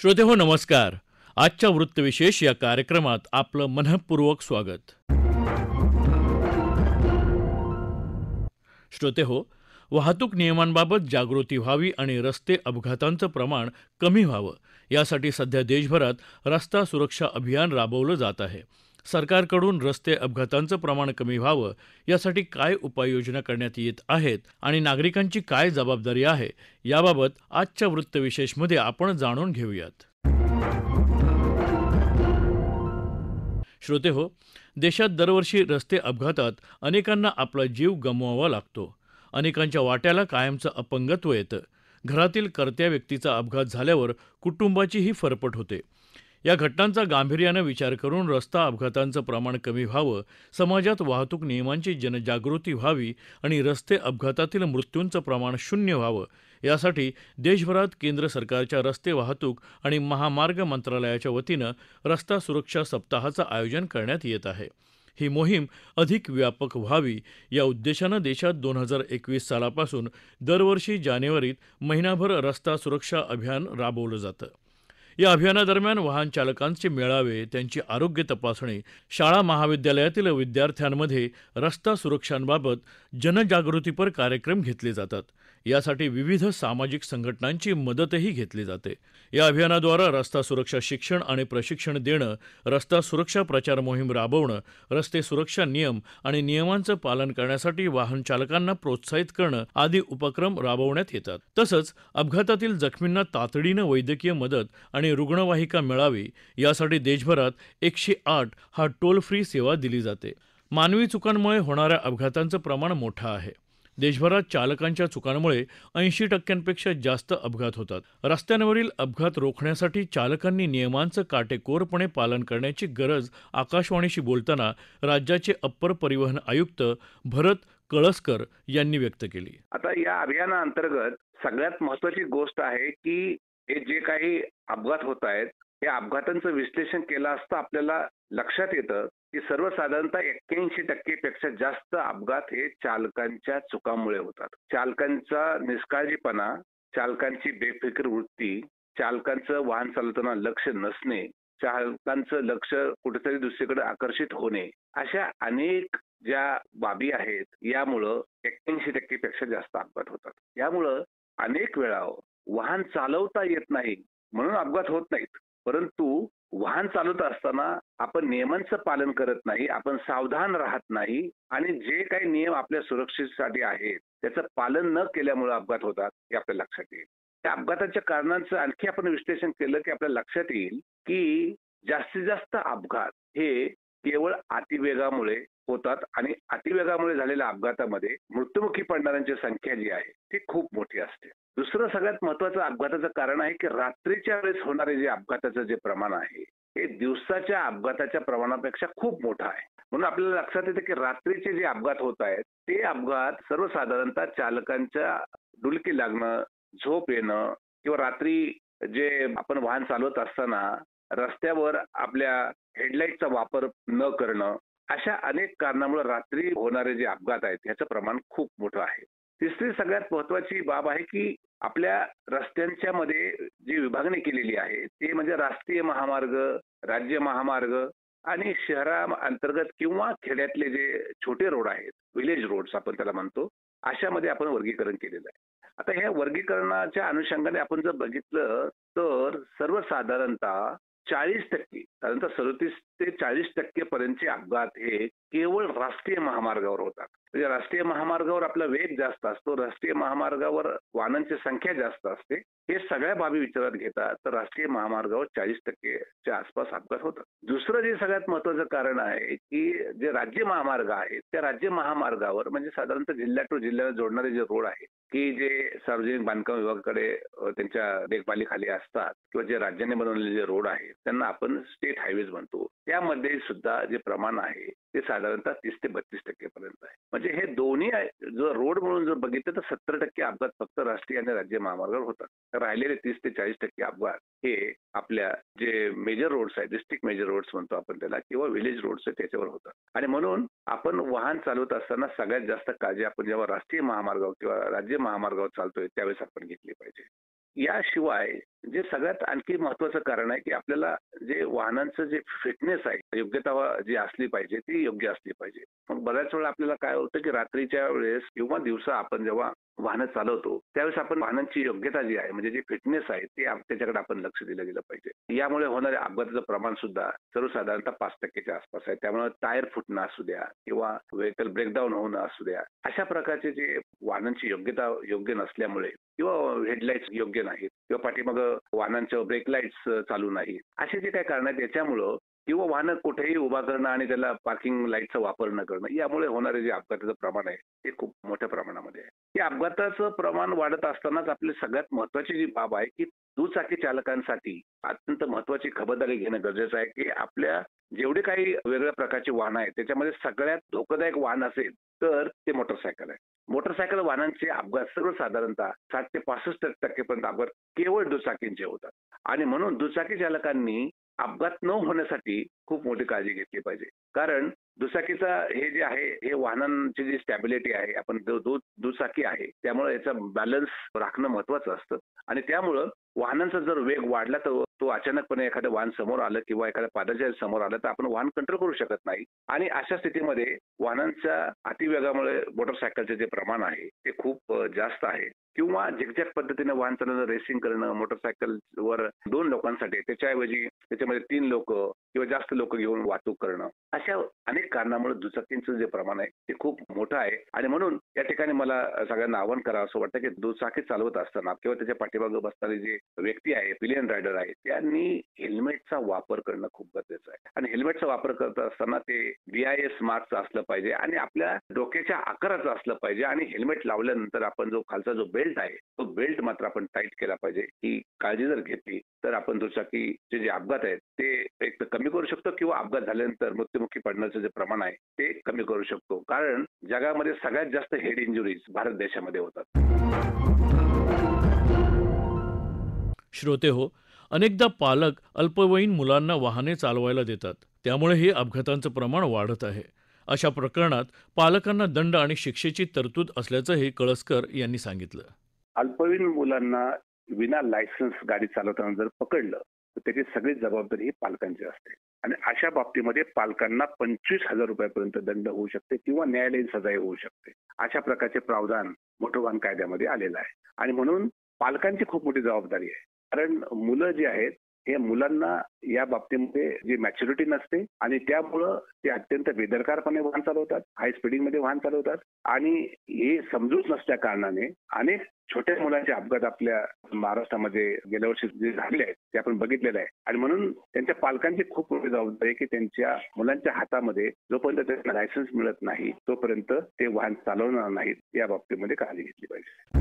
श्रोते हो नमस्कार. आजच्या वृत्तविशेष या कार्यक्रमात आपलं मनःपूर्वक स्वागत. श्रोते हो, वाहतूक नियमांबाबत जागृती व्हावी आणि रस्ते अपघातांचं प्रमाण कमी व्हावं यासाठी सध्या देशभरात रस्ता सुरक्षा अभियान राबवलं जात आहे. सरकारकडून रस्ते अपघातांचं प्रमाण कमी व्हावं यासाठी काय उपाययोजना करण्यात येत आहेत आणि नागरिकांची काय जबाबदारी आहे याबाबत आजच्या वृत्तविशेषमध्ये आपण जाणून घेऊयात. श्रोते हो, देशात दरवर्षी रस्ते अपघातात अनेकांना आपला जीव गमवावा लागतो. अनेकांच्या वाट्याला कायमचं अपंगत्व येतं. घरातील कर्त्या व्यक्तीचा अपघात झाल्यावर कुटुंबाचीही फरफट होते. या घटनांचा गांभीर्यानं विचार करून रस्ता अपघातांचं प्रमाण कमी व्हावं, समाजात वाहतूक नियमांची जनजागृती व्हावी आणि रस्ते अपघातातील मृत्यूंचं प्रमाण शून्य व्हावं यासाठी देशभरात केंद्र सरकारच्या रस्ते वाहतूक आणि महामार्ग मंत्रालयाच्या वतीनं रस्ता सुरक्षा सप्ताहाचं आयोजन करण्यात येत आहे. ही मोहीम अधिक व्यापक व्हावी या उद्देशानं देशात 2021 सालापासून दरवर्षी जानेवारीत महिनाभर रस्ता सुरक्षा अभियान राबवलं जातं. या अभियानादरम्यान वाहन चालकांचे मेळावे, त्यांची आरोग्य तपासणी, शाळा महाविद्यालयातील विद्यार्थ्यांमध्ये रस्ता सुरक्षांबाबत जनजागृतीपर कार्यक्रम घेतले जातात. यासाठी विविध सामाजिक संघटनांची मदतही घेतली जाते. या अभियानाद्वारा रस्ता सुरक्षा शिक्षण आणि प्रशिक्षण देणं, रस्ता सुरक्षा प्रचार मोहीम राबवणं, रस्ते सुरक्षा नियम आणि नियमांचं पालन करण्यासाठी वाहन चालकांना प्रोत्साहित करणं आदी उपक्रम राबवण्यात येतात. तसंच अपघातातील जखमींना तातडीनं वैद्यकीय मदत आणि रुग्णवाहिका मिळावी यासाठी देशभरात 108 हा टोल फ्री सेवा दिली जाते. मानवी चुकांमुळे होणाऱ्या अपघातांचं प्रमाण मोठं आहे. देशभरात चालकांच्या चुकांमुळे 80% जास्त अपघात होतात. रस्त्यांवरील अपघात रोखण्यासाठी चालकांनी नियमांचं काटेकोरपणे पालन करण्याची गरज आकाशवाणीशी बोलताना राज्याचे अप्पर परिवहन आयुक्त भरत कळसकर यांनी व्यक्त केली. आता या अभियानाअंतर्गत सगळ्यात महत्त्वाची गोष्ट आहे की हे जे काही अपघात होत आहेत या अपघातांचं विश्लेषण केलं असता आपल्याला लक्षात येतं की सर्वसाधारणतः 81% पेक्षा जास्त अपघात हे चालकांच्या चुकांमुळे होतात. चालकांचा निष्काळजीपणा, चालकांची बेफिकीर वृत्ती, चालकांचं वाहन चालवताना लक्ष नसणे, चालकांचं लक्ष कुठेतरी दुसरीकडे आकर्षित होणे, अशा अनेक ज्या बाबी आहेत यामुळं 81% पेक्षा जास्त अपघात होतात. यामुळं अनेक वेळा वाहन चालवता येत नाही म्हणून अपघात होत नाहीत, परंतु वाहन चालवत असताना आपण नियमांचं पालन करत नाही, आपण सावधान राहत नाही आणि जे काही नियम आपल्या सुरक्षेसाठी आहेत त्याचं पालन न केल्यामुळे अपघात होतात हे आपल्या लक्षात येईल. त्या अपघाताच्या कारणांचं आणखी आपण विश्लेषण केलं की आपल्या लक्षात येईल की जास्तीत जास्त अपघात हे केवळ अतिवेगामुळे होतात आणि अतिवेगामुळे झालेल्या अपघातामध्ये मृत्युमुखी पडणाऱ्यांची संख्या जी आहे ती खूप मोठी असते. दुसरं सगळ्यात महत्त्वाचं अपघाताचं कारण आहे की रात्रीच्या वेळेस होणारे जे अपघाताचं जे प्रमाण आहे हे दिवसाच्या अपघाताच्या प्रमाणापेक्षा खूप मोठं आहे. म्हणून आपल्याला लक्षात येतं की रात्रीचे जे अपघात होत आहेत ते अपघात सर्वसाधारणतः चालकांच्या डुलकी लागणं, झोप येणं किंवा रात्री जे आपण वाहन चालवत असताना रस्त्यावर आपल्या हेडलाईटचा वापर न करणं, अशा अनेक कारणामुळे रात्री होणारे जे अपघात आहेत याचं प्रमाण खूप मोठं आहे. तिसरी सगळ्यात महत्त्वाची बाब आहे की आपल्या रस्त्यांच्या मध्ये जी विभागणी केलेली आहे ते म्हणजे राष्ट्रीय महामार्ग, राज्य महामार्ग आणि शहरा अंतर्गत किंवा खेड्यातले जे छोटे रोड आहेत, विलेज रोड्स आपण त्याला म्हणतो, अशामध्ये आपण वर्गीकरण केलेलं आहे. आता ह्या वर्गीकरणाच्या अनुषंगाने आपण जर बघितलं तर सर्वसाधारणतः 40%, साधारणतः 37 ते 40% पर्यंतचे अपघात हे केवळ राष्ट्रीय महामार्गावर होतात. म्हणजे राष्ट्रीय महामार्गावर आपला वेग जास्त असतो, राष्ट्रीय महामार्गावर वाहनांची संख्या जास्त असते. हे सगळ्या बाबी विचारात घेतात तर राष्ट्रीय महामार्गावर 40%च्या आसपास अपघात होतात. दुसरं जे सगळ्यात महत्त्वाचं कारण आहे की जे राज्य महामार्ग आहेत त्या राज्य महामार्गावर म्हणजे साधारणतः जिल्हा टू जिल्ह्याला जोडणारे जे रोड आहेत की जे सार्वजनिक बांधकाम विभागाकडे त्यांच्या देखभालीखाली असतात किंवा जे राज्याने बनवलेले जे रोड आहेत त्यांना आपण स्टेट हायवेज म्हणतो, त्यामध्ये सुद्धा जे प्रमाण आहे ते साधारणतः 30 ते 32% पर्यंत आहे. म्हणजे हे दोन्ही जर रोड म्हणून जर बघितलं तर 70% अपघात फक्त राष्ट्रीय आणि राज्य महामार्गावर होतात. तर राहिलेले 30 ते 40% अपघात हे आपल्या जे मेजर रोड्स आहेत, डिस्ट्रिक्ट मेजर रोड्स म्हणतो आपण त्याला, किंवा विलेज रोड्स आहेत त्याच्यावर होतात. आणि म्हणून आपण वाहन चालवत असताना सगळ्यात जास्त काळजी आपण जेव्हा राष्ट्रीय महामार्गावर किंवा राज्य महामार्गावर चालतोय त्यावेळेस आपण घेतली पाहिजे. याशिवाय जे सगळ्यात आणखी महत्वाचं कारण आहे, की आपल्याला जे वाहनांचं जे फिटनेस आहे, योग्यता जी असली पाहिजे ती योग्य असली पाहिजे. मग बऱ्याच वेळा आपल्याला काय होतं, की रात्रीच्या वेळेस किंवा दिवसा आपण जेव्हा वाहनं चालवतो, त्यावेळेस आपण वाहनांची योग्यता जी आहे, म्हणजे जी फिटनेस आहे ती त्याच्याकडे आपण लक्ष दिलं गेलं पाहिजे. यामुळे होणाऱ्या अपघाताचं प्रमाण सुद्धा सर्वसाधारणतः 5% च्या आसपास आहे. त्यामुळे टायर फुटणं असू द्या किंवा व्हेइकल ब्रेकडाऊन होणं असू द्या, अशा प्रकारचे जे वाहनांची योग्यता योग्य नसल्यामुळे किंवा हेडलाईट्स योग्य नाहीत किंवा पाठीमागं वाहनांच्या ब्रेक लाईट्स चालू नाहीत, असे जे काही कारण आहेत त्याच्यामुळं किंवा वाहनं कुठेही उभा करणं आणि त्याला पार्किंग लाईटचा वापर न करणं, यामुळे होणारे जे अपघाताचं प्रमाण आहे ते खूप मोठ्या प्रमाणामध्ये आहे. या अपघाताचं प्रमाण वाढत असतानाच आपली सगळ्यात महत्वाची जी बाब आहे, की दुचाकी चालकांसाठी अत्यंत महत्वाची खबरदारी घेणं गरजेचं आहे, की आपल्या जेवढे काही वेगवेगळ्या प्रकारची वाहनं आहेत त्याच्यामध्ये सगळ्यात धोकादायक वाहन असेल तर ते मोटरसायकल आहे. मोटरसायकल वाहनांचे अपघात सर्वसाधारणतः 60 ते 65% पर्यंत अपघात केवळ दुचाकींचे होतात आणि म्हणून दुचाकी चालकांनी अपघात न होण्यासाठी खूप मोठी काळजी घेतली पाहिजे. कारण दुचाकीचा हे जे आहे, हे वाहनांची जी स्टॅबिलिटी आहे, आपण दुचाकी आहे त्यामुळे याचा बॅलन्स राखणं महत्वाचं असतं आणि त्यामुळं वाहनांचा जर वेग वाढला तर तो अचानकपणे एखादं वाहन समोर आलं किंवा एखाद्या पादचारी समोर आलं तर आपण वाहन कंट्रोल करू शकत नाही आणि अशा स्थितीमध्ये वाहनांच्या अतिवेगामुळे मोटरसायकलचे जे प्रमाण आहे ते खूप जास्त आहे किंवा झिकझॅक पद्धतीने वाहन चालवणं, रेसिंग करणं मोटरसायकलवर 2 लोकांसाठी त्याच्याऐवजी त्याच्यामध्ये 3 लोक किंवा जास्त लोक घेऊन वाहतूक करणं, अशा अनेक कारणामुळे दुचाकींचं जे प्रमाण आहे ते खूप मोठं आहे आणि म्हणून या ठिकाणी मला सगळ्यांना आवाहन करावं असं वाटतं, की दुचाकी चालवत असताना किंवा त्याच्या पाठीमागे बसणारे जे व्यक्ती आहे, पिलियन रायडर आहे, त्यांनी हेल्मेटचा वापर करणं खूप गरजेचं आहे आणि हेल्मेटचा वापर करत असताना ते BIS मार्कचं असलं पाहिजे आणि आपल्या डोक्याच्या आकाराचं असलं पाहिजे आणि हेल्मेट लावल्यानंतर आपण जो खालचा जो बेल्ट आहे तो बेल्ट मात्र आपण टाईट केला पाहिजे. ही काळजी जर घेतली तर आपण दुचाकीचे जे अपघात आहेत ते एक तर कमी करू शकतो किंवा अपघात झाल्यानंतर मृत्युमुखी पडण्याचं जे प्रमाण आहे ते कमी करू शकतो. कारण जगामध्ये सगळ्यात जास्त हेड इंजुरीज भारत देशामध्ये होतात. श्रोते हो, अनेकदा पालक अल्पवयीन मुलांना वाहने चालवायला देतात, त्यामुळेही अपघातांचं प्रमाण वाढत आहे. अशा प्रकरणात पालकांना दंड आणि शिक्षेची तरतूद असल्याचंही कळसकर यांनी सांगितलं. अल्पवयीन मुलांना विना लायसन्स गाडी चालवताना जर पकडलं तर त्याची सगळी जबाबदारी ही पालकांची असते आणि अशा बाबतीमध्ये पालकांना 25,000 रुपयापर्यंत दंड होऊ शकते किंवा न्यायालयीन सजाही होऊ शकते. अशा प्रकारचे प्रावधान मोटर वाहन कायद्यामध्ये आलेलं आहे आणि म्हणून पालकांची खूप मोठी जबाबदारी आहे. कारण मुलं जी आहेत हे मुलांना या बाबतीमध्ये जी मॅच्युरिटी नसते आणि त्यामुळं ते अत्यंत बेदरकारपणे वाहन चालवतात, हाय स्पीडिंगमध्ये वाहन चालवतात आणि हे समजूत नसल्या कारणाने अनेक छोट्या मुलांचे अपघात आपल्या महाराष्ट्रामध्ये गेल्या वर्षी जे झाले आहेत ते आपण बघितलेलं आहे आणि म्हणून त्यांच्या पालकांची खूप मोठी जबाबदारी आहे की त्यांच्या मुलांच्या हातामध्ये जोपर्यंत त्यांना लायसन्स मिळत नाही तोपर्यंत ते वाहन चालवणार नाहीत, या बाबतीमध्ये काळजी घेतली पाहिजे.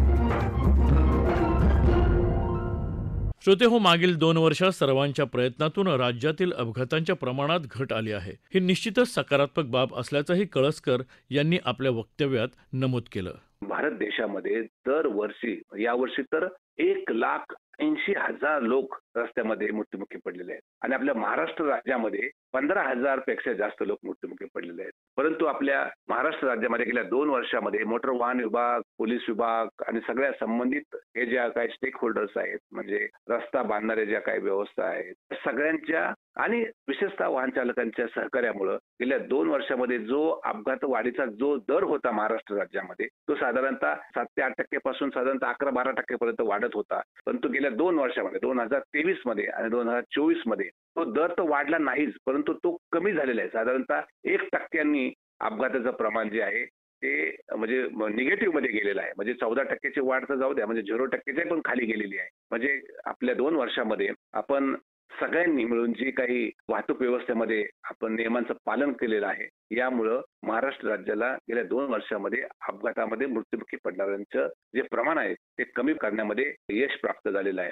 श्रोते हो, मागील 2 वर्षात सर्वांच्या प्रयत्नातून राज्यातील अपघातांच्या प्रमाणात घट आली आहे. ही निश्चितच सकारात्मक बाब असल्याचंही कळसकर यांनी आपल्या वक्तव्यात नमूद केलं. भारत देशामध्ये दरवर्षी यावर्षी तर 1,80,000 लोक रस्त्यामध्ये मृत्युमुखी पडलेले आहेत आणि आपल्या महाराष्ट्र राज्यामध्ये 15,000 पेक्षा जास्त लोक मृत्युमुखी पडलेले आहेत. परंतु आपल्या महाराष्ट्र राज्यामध्ये गेल्या 2 वर्षामध्ये मोटर वाहन विभाग, पोलीस विभाग आणि सगळ्या संबंधित हे ज्या काही स्टेक होल्डर्स आहेत, म्हणजे रस्ता बांधणाऱ्या ज्या काही व्यवस्था आहेत, सगळ्यांच्या आणि विशेषतः वाहन चालकांच्या सहकार्यामुळे गेल्या 2 वर्षामध्ये जो अपघात वाढीचा जो दर होता महाराष्ट्र राज्यामध्ये तो साधारणतः 7 ते 8% पासून साधारणतः 11-12% पर्यंत वाढत होता. परंतु गेल्या 2 वर्षामध्ये 2023 मध्ये आणि 2024 मध्ये तो दर तर वाढला नाहीच, परंतु तो कमी झालेला आहे. साधारणतः 1% अपघाताचं प्रमाण जे आहे ते म्हणजे निगेटिव्ह मध्ये गेलेलं आहे. म्हणजे 14% वाढ तर जाऊ द्या, म्हणजे 0% पण खाली गेलेली आहे. म्हणजे आपल्या 2 वर्षामध्ये आपण सगळ्यांनी मिळून जी काही वाहतूक व्यवस्थेमध्ये आपण नियमांचं पालन केलेलं आहे, यामुळं महाराष्ट्र राज्याला गेल्या 2 वर्षामध्ये अपघातामध्ये मृत्युमुखी पडणाऱ्यांचं जे प्रमाण आहे ते कमी करण्यामध्ये यश प्राप्त झालेलं आहे.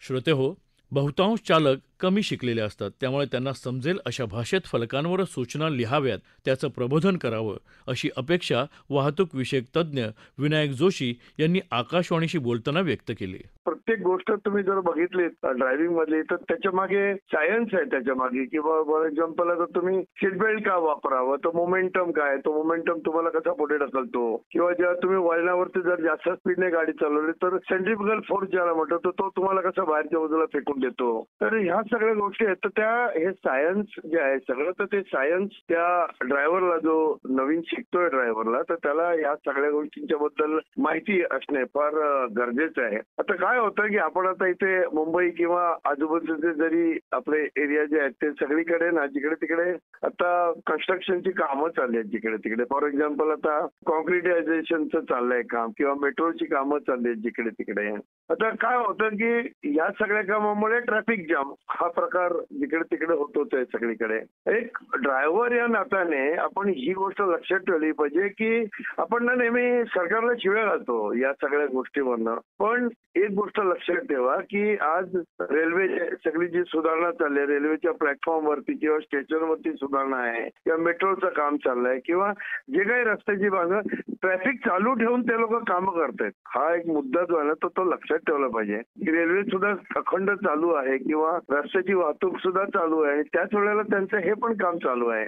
श्रोते हो, बहुतांश चालक कमी शिकलेले असतात, त्यामुळे त्यांना समजेल अशा भाषेत फलकांवर सूचना लिहाव्यात, त्याचं प्रबोधन करावं अशी अपेक्षा वाहतूक विषयक तज्ज्ञ विनायक जोशी यांनी आकाशवाणीशी बोलताना व्यक्त केली. प्रत्येक गोष्ट तुम्ही जर बघितली ड्रायव्हिंग मधली तर त्याच्या मागे सायन्स आहे त्याच्या मागे. किंवा फॉर एक्झाम्पल आता तुम्ही सीट बेल्ट का वापरावं, तो मोमेंटम काय, तो मोमेंटम तुम्हाला कसा पुढे ढकलतो, किंवा जेव्हा तुम्ही वळणावरती जर जास्त स्पीडने गाडी चालवली तर सेंट्रिफ्युगल फोर्स ज्याला म्हणतो तो तुम्हाला कसा बाहेरच्या बाजूला फेकून देतो. तर ह्या सगळ्या गोष्टी आहेत. तर त्या हे सायन्स जे आहे सगळं, तर ते सायन्स त्या ड्रायव्हरला, जो नवीन शिकतोय ड्रायव्हरला, तर त्याला या सगळ्या गोष्टींच्या बद्दल माहिती असणे फार गरजेचं आहे. आता काय होतं की आपण आता इथे मुंबई किंवा आजूबाजूचे जरी आपले एरिया जे आहेत ते सगळीकडे ना जिकडे तिकडे आता कन्स्ट्रक्शनची कामं चालली आहेत जिकडे तिकडे. फॉर एक्झाम्पल आता कॉन्क्रिटायझेशनचं चाललंय काम, किंवा मेट्रोची कामं चालली आहेत जिकडे तिकडे. आता काय होतं की या सगळ्या कामामुळे ट्रॅफिक जाम हा प्रकार जिकडे तिकडे होतोच आहे सगळीकडे. एक ड्रायव्हर या नात्याने आपण ही गोष्ट लक्षात ठेवली पाहिजे की आपण ना नेहमी सरकारला शिव्या घालतो या सगळ्या गोष्टीवरनं, पण एक गोष्ट लक्षात ठेवा की आज रेल्वे सगळी जी सुधारणा चालली आहे, रेल्वेच्या प्लॅटफॉर्मवरती किंवा स्टेशनवरती सुधारणा आहे, किंवा मेट्रोचं काम चाललंय, किंवा जे काही रस्त्याची बांधणं, ट्रॅफिक चालू ठेवून ते लोक कामं करतायत. हा एक मुद्दा जो आहे ना तो लक्षात ठेवला पाहिजे की रेल्वे सुद्धा अखंड चालू आहे किंवा रस्त्याची वाहतूक सुद्धा चालू आहे, त्याच वेळेला त्यांचं हे पण काम चालू आहे.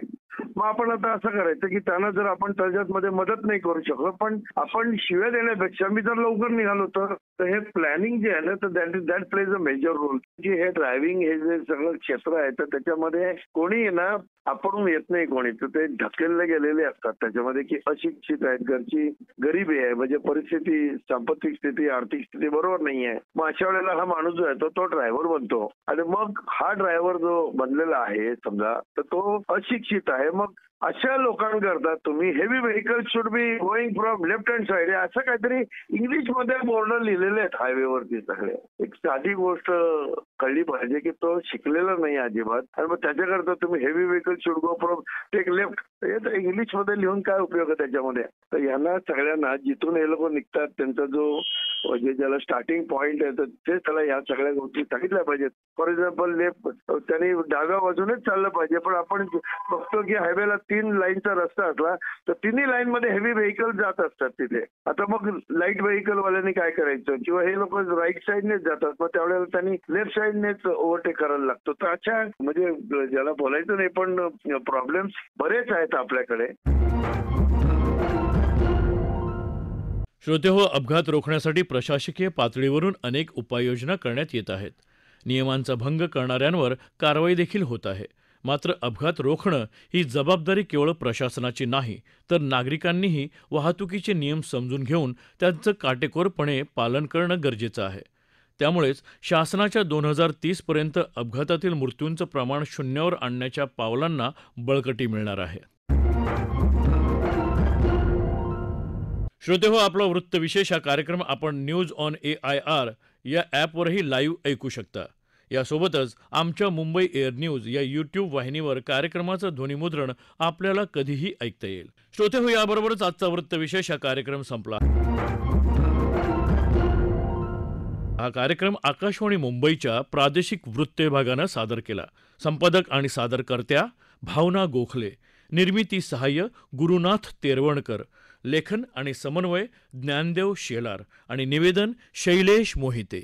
मग आपण आता असं करायचं की त्यांना जर आपण त्याच्यामध्ये मदत नाही करू शकलो, पण आपण शिव्या देण्यापेक्षा मी जर लवकर निघालो तर हे प्लॅनिंग जे आहे ना, तर that plays a major role. की हे ड्रायव्हिंग हे जे सगळं क्षेत्र आहे तर त्याच्यामध्ये कोणी ना आपण येत नाही, कोणी तर ते ढकलले गेलेले असतात त्याच्यामध्ये की अशिक्षित आहेत, घरची गरिबी आहे, म्हणजे परिस्थिती, सांपत्तिक स्थिती, आर्थिक स्थिती बरोबर नाही आहे. मग अशा वेळेला हा माणूस जो आहे तो ड्रायव्हर बनतो, आणि मग हा ड्रायव्हर जो बनलेला आहे समजा, तर तो अशिक्षित आहे. मग अशा लोकांकरता तुम्ही heavy vehicle should be going from left hand side असं काहीतरी इंग्लिशमध्ये बोर्ड लिहिलेले आहेत हायवेवरती सगळे. एक साधी गोष्ट कळली पाहिजे की तो शिकलेला नाही अजिबात, आणि मग त्याच्याकरता तुम्ही heavy vehicle should go from take left, हे तर इंग्लिशमध्ये लिहून काय उपयोग आहे त्याच्यामध्ये. तर यांना सगळ्यांना जिथून हे लोक निघतात त्यांचा जो म्हणजे ज्याला स्टार्टिंग पॉईंट आहे तर ते त्याला या सगळ्या गोष्टी सांगितल्या पाहिजेत. फॉर एक्झाम्पल लेफ्ट त्यांनी डाव्या बाजूनेच चाललं पाहिजे, पण आपण बघतो की हायवेला 3 लाईनचा रस्ता असला तर तिन्ही लाईन मध्ये हेवी व्हेकल जात असतात तिथे. आता मग लाईट व्हेकल वाल्यांनी काय करायचं, किंवा हे लोक राईट साईडनेच जातात, मग त्यावेळेला त्यांनी लेफ्ट साईडनेच ओव्हरटेक करायला लागतो. तर अशा म्हणजे ज्याला बोलायचं नाही पण प्रॉब्लेम्स बरेच आहेत आपल्याकडे. श्रोतेहो, अपघात रोखण्यासाठी प्रशासकीय पातळीवरून अनेक उपाययोजना करण्यात येत आहेत. नियमांचा भंग करणाऱ्यांवर कारवाई देखील होत आहे. मात्र अपघात रोखणं ही जबाबदारी केवळ प्रशासनाची नाही, तर नागरिकांनीही वाहतुकीचे नियम समजून घेऊन त्यांचं काटेकोरपणे पालन करणं गरजेचं आहे. त्यामुळेच शासनाच्या 2030 पर्यंत अपघातातील मृत्यूंचं प्रमाण शून्यावर आणण्याच्या पावलांना बळकटी मिळणार आहे. श्रोतेहो, आपला वृत्तविशेष हा कार्यक्रम आपण न्यूज ऑन AIR या ॲपवरही लाईव्ह ऐकू शकता. यासोबतच आमच्या मुंबई एअर न्यूज या यूट्यूब वाहिनीवर कार्यक्रमाचं ध्वनिमुद्रण आपल्याला कधीही ऐकता येईल. श्रोतेहो, याबरोबरच आजचा वृत्तविशेष हा कार्यक्रम संपला. हा कार्यक्रम आकाशवाणी मुंबईच्या प्रादेशिक वृत्त विभागानं सादर केला. संपादक आणि सादरकर्त्या भावना गोखले, निर्मिती सहाय्य गुरुनाथ तेरवणकर, लेखन आणि समन्वय ज्ञानदेव शेलार आणि निवेदन शैलेश मोहिते.